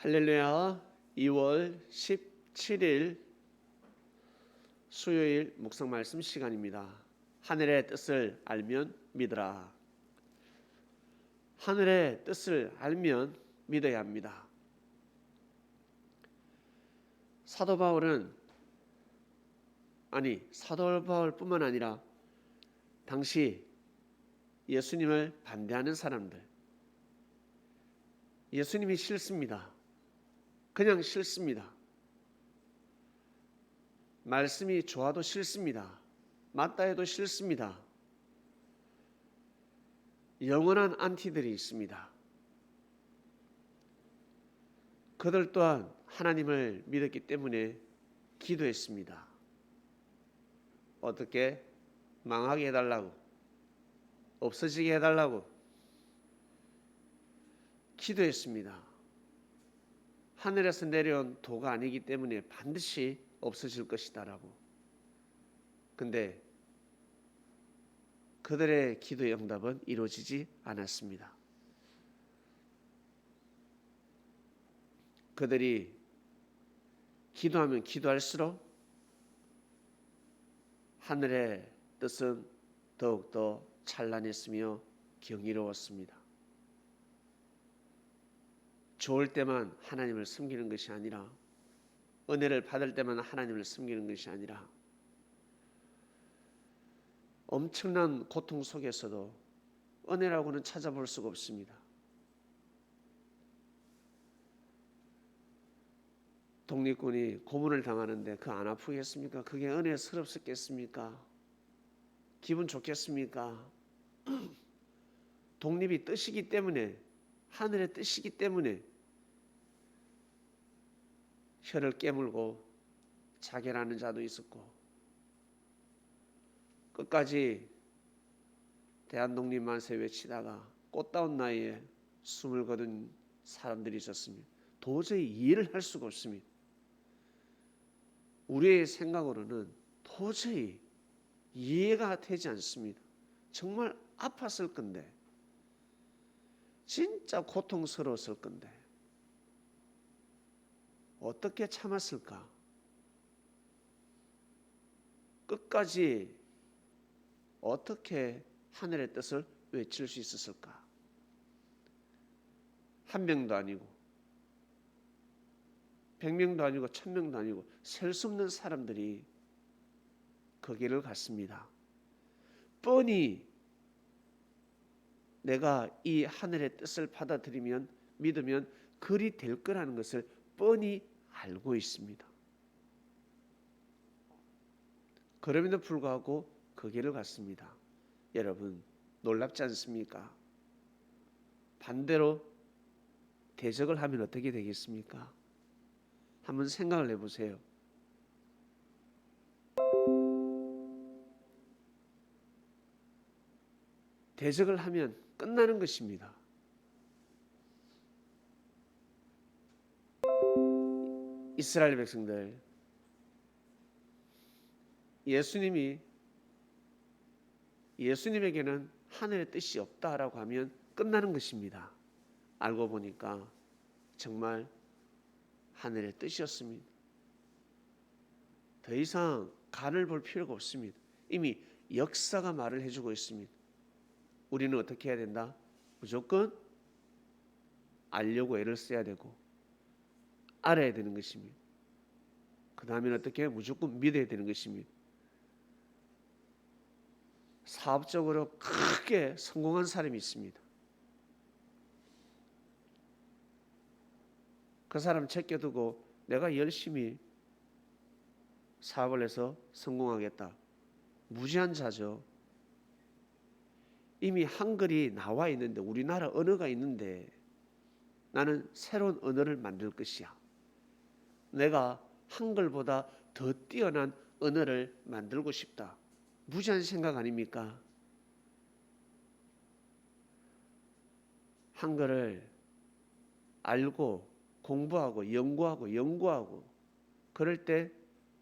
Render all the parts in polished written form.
할렐루야. 2월 17일 수요일 묵상 말씀 시간입니다. 하늘의 뜻을 알면 믿으라. 하늘의 뜻을 알면 믿어야 합니다. 사도 바울뿐만 아니라 당시 예수님을 반대하는 사람들, 예수님이 싫습니다. 그냥 싫습니다. 말씀이 좋아도 싫습니다. 맞다 해도 싫습니다. 영원한 안티들이 있습니다. 그들 또한 하나님을 믿었기 때문에 기도했습니다. 어떻게? 망하게 해달라고, 없어지게 해달라고 기도했습니다. 하늘에서 내려온 도가 아니기 때문에 반드시 없어질 것이다라고. 근데 그들의 기도의 응답은 이루어지지 않았습니다. 그들이 기도하면 기도할수록 하늘의 뜻은 더욱더 찬란했으며 경이로웠습니다. 좋을 때만 하나님을 섬기는 것이 아니라, 은혜를 받을 때만 하나님을 섬기는 것이 아니라, 엄청난 고통 속에서도 은혜라고는 찾아볼 수가 없습니다. 독립군이 고문을 당하는데 그 안 아프겠습니까? 그게 은혜스럽겠습니까? 기분 좋겠습니까? 독립이 뜻이기 때문에, 하늘의 뜻이기 때문에 혀를 깨물고 자결하는 자도 있었고, 끝까지 대한독립 만세 외치다가 꽃다운 나이에 숨을 거둔 사람들이 있었습니다. 도저히 이해를 할 수가 없습니다. 우리의 생각으로는 도저히 이해가 되지 않습니다. 정말 아팠을 건데, 진짜 고통스러웠을 건데 어떻게 참았을까? 끝까지 어떻게 하늘의 뜻을 외칠 수 있었을까? 한 명도 아니고 100명도 아니고 1000명도 아니고 셀 수 없는 사람들이 그 길을 갔습니다. 뻔히 내가 이 하늘의 뜻을 받아들이면, 믿으면 그리 될 거라는 것을 뻔히 알고 있습니다. 그럼에도 불구하고 그 길을 갔습니다. 여러분, 놀랍지 않습니까? 반대로 대적을 하면 어떻게 되겠습니까? 한번 생각을 해보세요. 대적을 하면 끝나는 것입니다. 이스라엘 백성들, 예수님에게는 하늘의 뜻이 없다라고 하면 끝나는 것입니다. 알고 보니까 정말 하늘의 뜻이었습니다. 더 이상 간을 볼 필요가 없습니다. 이미 역사가 말을 해주고 있습니다. 우리는 어떻게 해야 된다? 무조건 알려고 애를 써야 되고 알아야 되는 것입니다. 그 다음에는 어떻게? 무조건 믿어야 되는 것입니다. 사업적으로 크게 성공한 사람이 있습니다. 그 사람 제껴두고 내가 열심히 사업을 해서 성공하겠다. 무지한 자죠. 이미 한글이 나와 있는데, 우리나라 언어가 있는데 나는 새로운 언어를 만들 것이야. 내가 한글보다 더 뛰어난 언어를 만들고 싶다. 무지한 생각 아닙니까? 한글을 알고 공부하고 연구하고 그럴 때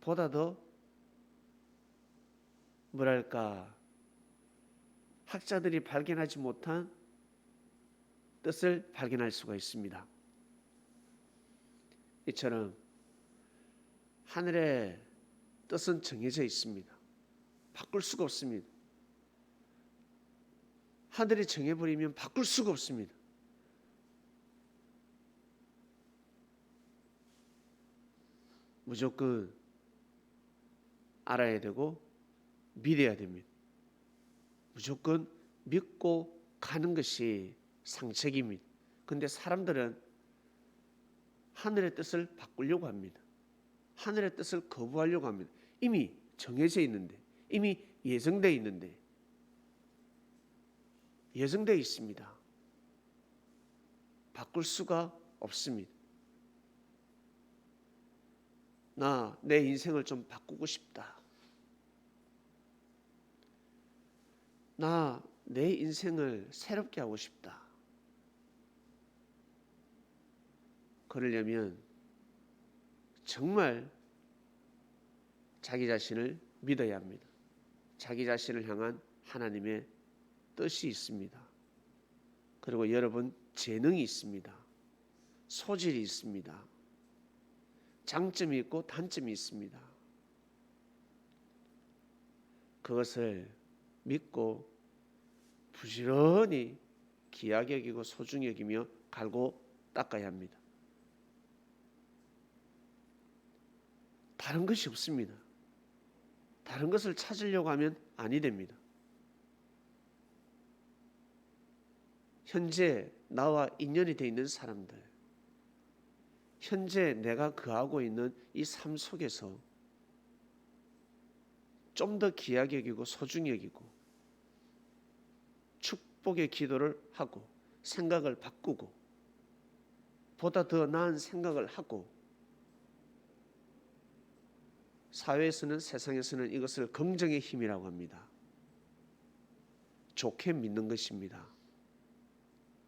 보다 더 학자들이 발견하지 못한 뜻을 발견할 수가 있습니다. 이처럼 하늘의 뜻은 정해져 있습니다. 바꿀 수가 없습니다. 하늘이 정해버리면 바꿀 수가 없습니다. 무조건 알아야 되고 믿어야 됩니다. 무조건 믿고 가는 것이 상책입니다. 근데 사람들은 하늘의 뜻을 바꾸려고 합니다. 하늘의 뜻을 거부하려고 합니다. 이미 정해져 있는데, 이미 예정되어 있는데, 예정되어 있습니다. 바꿀 수가 없습니다. 나 내 인생을 좀 바꾸고 싶다. 나 내 인생을 새롭게 하고 싶다. 그러려면 정말 자기 자신을 믿어야 합니다. 자기 자신을 향한 하나님의 뜻이 있습니다. 그리고 여러분 재능이 있습니다. 소질이 있습니다. 장점이 있고 단점이 있습니다. 그것을 믿고 부지런히 귀하게 여기고 소중히 여기며 갈고 닦아야 합니다. 다른 것이 없습니다. 다른 것을 찾으려고 하면 아니 됩니다. 현재 나와 인연이 되어 있는 사람들, 현재 내가 거하고 있는 이 삶 속에서 좀 더 귀하게 여기고 소중히 여기고 축복의 기도를 하고 생각을 바꾸고 보다 더 나은 생각을 하고 사회에서는 세상에서는 이것을 긍정의 힘이라고 합니다. 좋게 믿는 것입니다.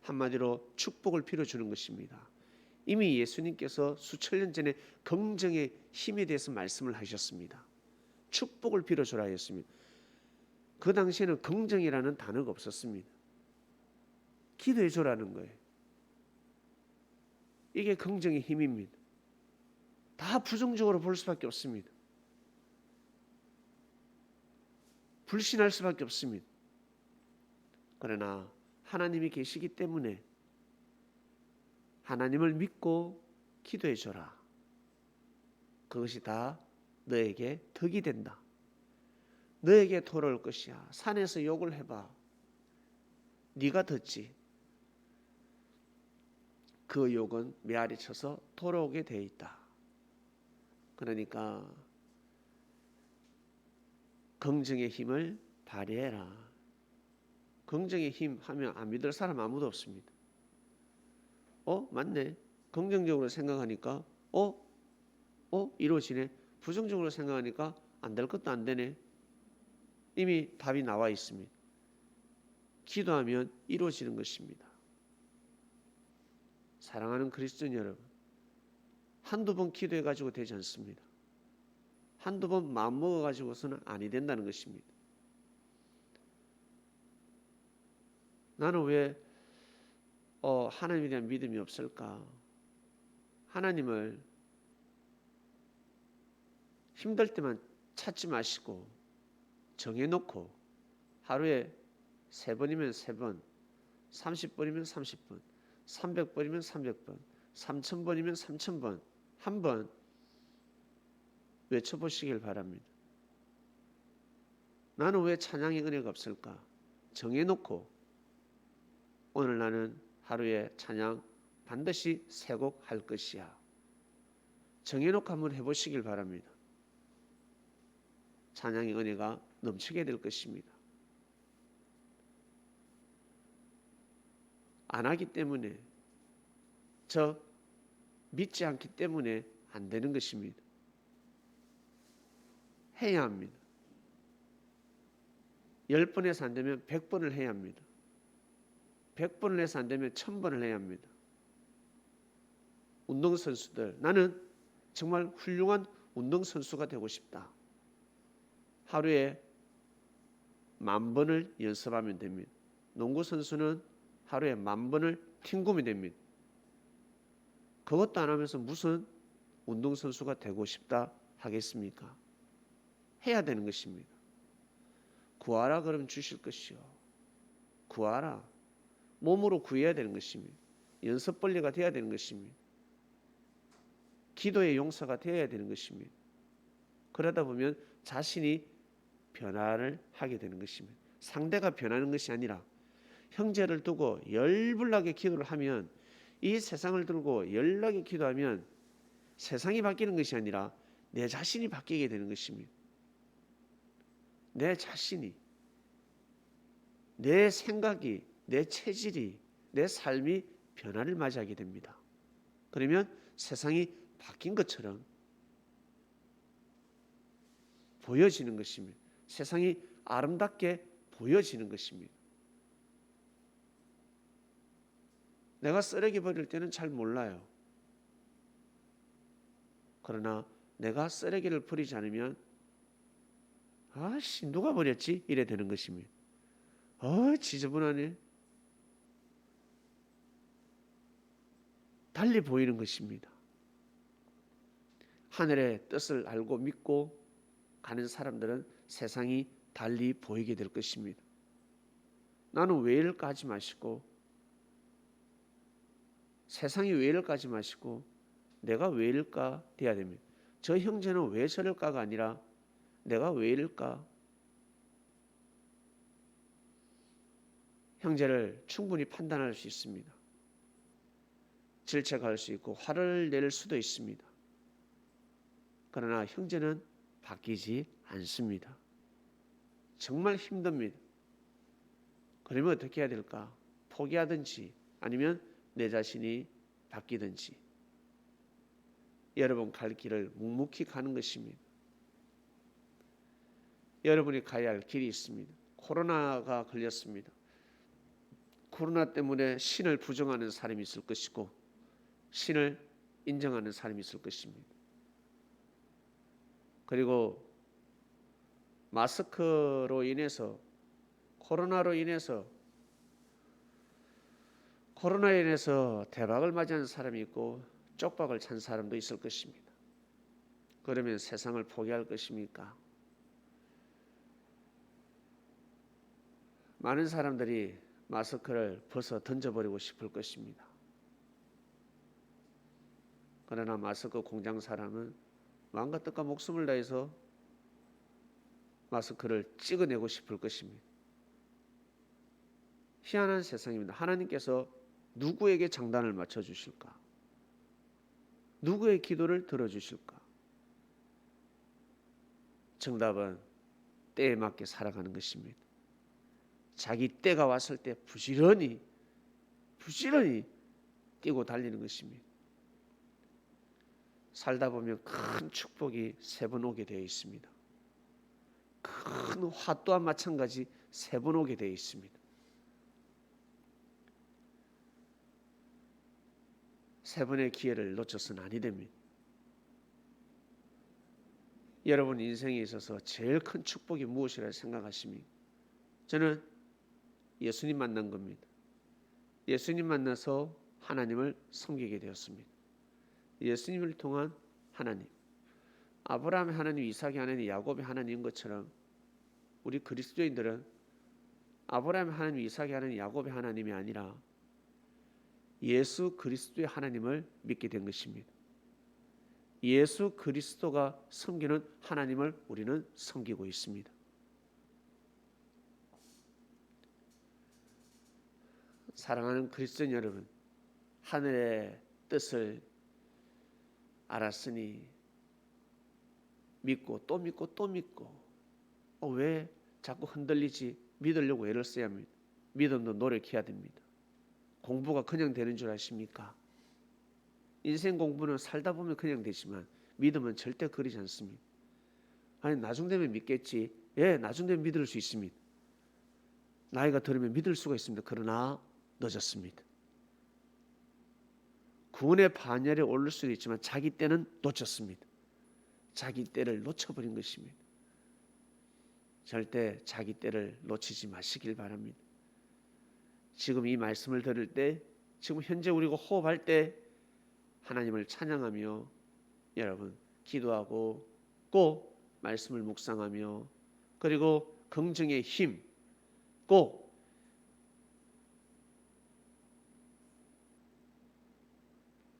한마디로 축복을 빌어주는 것입니다. 이미 예수님께서 수천 년 전에 긍정의 힘에 대해서 말씀을 하셨습니다. 축복을 빌어주라 했습니다. 그 당시에는 긍정이라는 단어가 없었습니다. 기도해 주라는 거예요. 이게 긍정의 힘입니다. 다 부정적으로 볼 수밖에 없습니다. 불신할 수밖에 없습니다. 그러나 하나님이 계시기 때문에 하나님을 믿고 기도해 줘라. 그것이 다 너에게 덕이 된다. 너에게 돌아올 것이야. 산에서 욕을 해봐. 네가 듣지. 그 욕은 메아리 쳐서 돌아오게 되어 있다. 그러니까 긍정의 힘을 발휘해라. 긍정의 힘 하면 안 믿을 사람 아무도 없습니다. 맞네. 긍정적으로 생각하니까 이루어지네. 부정적으로 생각하니까 안 될 것도 안 되네. 이미 답이 나와 있습니다. 기도하면 이루어지는 것입니다. 사랑하는 그리스도인 여러분, 한두 번 기도해 가지고 되지 않습니다. 한두 번 마음 먹어 가지고서는 아니 된다는 것입니다. 나는 왜 하나님에 대한 믿음이 없을까? 하나님을 힘들 때만 찾지 마시고 정해놓고 하루에 3번이면 3번, 30번이면 30번, 300번이면 300번, 3000번이면 3000번 한번 외쳐보시길 바랍니다. 나는 왜 찬양의 은혜가 없을까? 정해놓고 오늘 나는 하루에 찬양 반드시 3곡 할 것이야. 정해놓고 한번 해보시길 바랍니다. 찬양의 은혜가 넘치게 될 것입니다. 안 하기 때문에, 믿지 않기 때문에 안 되는 것입니다. 해야 합니다. 10번에서 안 되면 100번을 해야 합니다. 100번을 해서 안 되면 1000번을 해야 합니다. 운동선수들, 나는 정말 훌륭한 운동선수가 되고 싶다. 하루에 10,000번을 연습하면 됩니다. 농구선수는 하루에 10,000번을 튕구면 됩니다. 그것도 안 하면서 무슨 운동선수가 되고 싶다 하겠습니까? 해야 되는 것입니다. 구하라 그러면 주실 것이요. 구하라. 몸으로 구해야 되는 것입니다. 연습벌레가 되어야 되는 것입니다. 기도의 용사가 되어야 되는 것입니다. 그러다 보면 자신이 변화를 하게 되는 것입니다. 상대가 변하는 것이 아니라 형제를 두고 열불나게 기도를 하면, 이 세상을 들고 열나게 기도하면 세상이 바뀌는 것이 아니라 내 자신이 바뀌게 되는 것입니다. 내 자신이, 내 생각이, 내 체질이, 내 삶이 변화를 맞이하게 됩니다. 그러면 세상이 바뀐 것처럼 보여지는 것입니다. 세상이 아름답게 보여지는 것입니다. 내가 쓰레기 버릴 때는 잘 몰라요. 그러나 내가 쓰레기를 버리지 않으면 아씨 누가 버렸지? 이래 되는 것입니다. 지저분하네. 달리 보이는 것입니다. 하늘의 뜻을 알고 믿고 가는 사람들은 세상이 달리 보이게 될 것입니다. 나는 왜 이럴까 하지 마시고, 세상이 왜 이럴까 하지 마시고, 내가 왜 이럴까 돼야 됩니다. 저 형제는 왜 저럴까가 아니라 내가 왜 이럴까. 형제를 충분히 판단할 수 있습니다. 질책할 수 있고 화를 낼 수도 있습니다. 그러나 형제는 바뀌지 않습니다. 정말 힘듭니다. 그러면 어떻게 해야 될까? 포기하든지 아니면 내 자신이 바뀌든지, 여러분 갈 길을 묵묵히 가는 것입니다. 여러분이 가야 할 길이 있습니다. 코로나가 걸렸습니다. 코로나 때문에 신을 부정하는 사람이 있을 것이고 신을 인정하는 사람이 있을 것입니다. 그리고 마스크로 인해서, 코로나에 인해서 대박을 맞이하는 사람이 있고 쪽박을 찬 사람도 있을 것입니다. 그러면 세상을 포기할 것입니까? 많은 사람들이 마스크를 벗어 던져버리고 싶을 것입니다. 그러나 마스크 공장 사람은 마음과 뜻과 목숨을 다해서 마스크를 찍어내고 싶을 것입니다. 희한한 세상입니다. 하나님께서 누구에게 장단을 맞춰주실까? 누구의 기도를 들어주실까? 정답은 때에 맞게 살아가는 것입니다. 자기 때가 왔을 때 부지런히 뛰고 달리는 것입니다. 살다 보면 큰 축복이 세 번 오게 되어 있습니다. 큰 화 또한 마찬가지 세 번 오게 되어 있습니다. 세 번의 기회를 놓쳐서는 아니 됩니다. 여러분 인생에 있어서 제일 큰 축복이 무엇이라 생각하십니까? 저는 예수님 만난 겁니다. 예수님 만나서 하나님을 섬기게 되었습니다. 예수님을 통한 하나님, 아브라함의 하나님, 이삭의 하나님, 야곱의 하나님인 것처럼 우리 그리스도인들은 아브라함의 하나님, 이삭의 하나님, 야곱의 하나님이 아니라 예수 그리스도의 하나님을 믿게 된 것입니다. 예수 그리스도가 섬기는 하나님을 우리는 섬기고 있습니다. 사랑하는 그리스도인 여러분, 하늘의 뜻을 알았으니 믿고 또 믿고 또 믿고, 왜 자꾸 흔들리지? 믿으려고 애를 써야 합니다. 믿음도 노력해야 됩니다. 공부가 그냥 되는 줄 아십니까? 인생 공부는 살다 보면 그냥 되지만 믿음은 절대 그러지 않습니다. 아니 나중 되면 믿겠지. 예, 나중 되면 믿을 수 있습니다. 나이가 들으면 믿을 수가 있습니다. 그러나 늦었습니다. 구원의 반열에 오를 수도 있지만 자기 때는 놓쳤습니다. 자기 때를 놓쳐버린 것입니다. 절대 자기 때를 놓치지 마시길 바랍니다. 지금 이 말씀을 들을 때, 지금 현재 우리가 호흡할 때 하나님을 찬양하며 여러분 기도하고 꼭 말씀을 묵상하며 그리고 긍정의 힘 꼭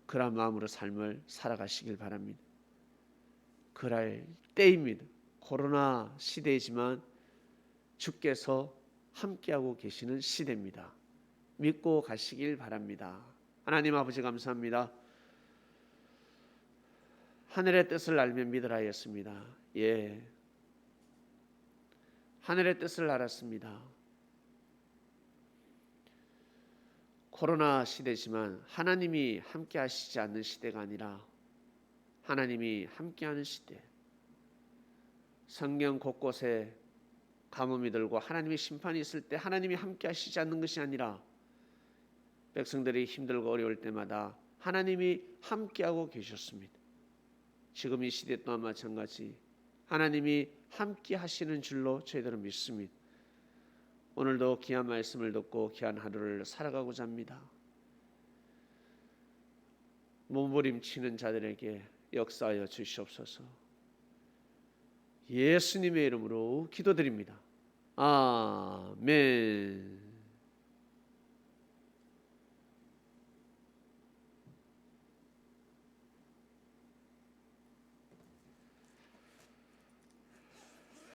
그런 마음으로 삶을 살아가시길 바랍니다. 그럴 때입니다. 코로나 시대이지만 주께서 함께하고 계시는 시대입니다. 믿고 가시길 바랍니다. 하나님 아버지 감사합니다. 하늘의 뜻을 알면 믿으라 하였습니다. 예, 하늘의 뜻을 알았습니다. 코로나 시대지만 하나님이 함께 하시지 않는 시대가 아니라 하나님이 함께하는 시대. 성경 곳곳에 가뭄이 들고 하나님의 심판이 있을 때 하나님이 함께 하시지 않는 것이 아니라 백성들이 힘들고 어려울 때마다 하나님이 함께하고 계셨습니다. 지금 이 시대 또한 마찬가지 하나님이 함께 하시는 줄로 저희들은 믿습니다. 오늘도 귀한 말씀을 듣고 귀한 하루를 살아가고자 합니다. 몸부림치는 자들에게 역사하여 주시옵소서. 예수님의 이름으로 기도드립니다. 아멘.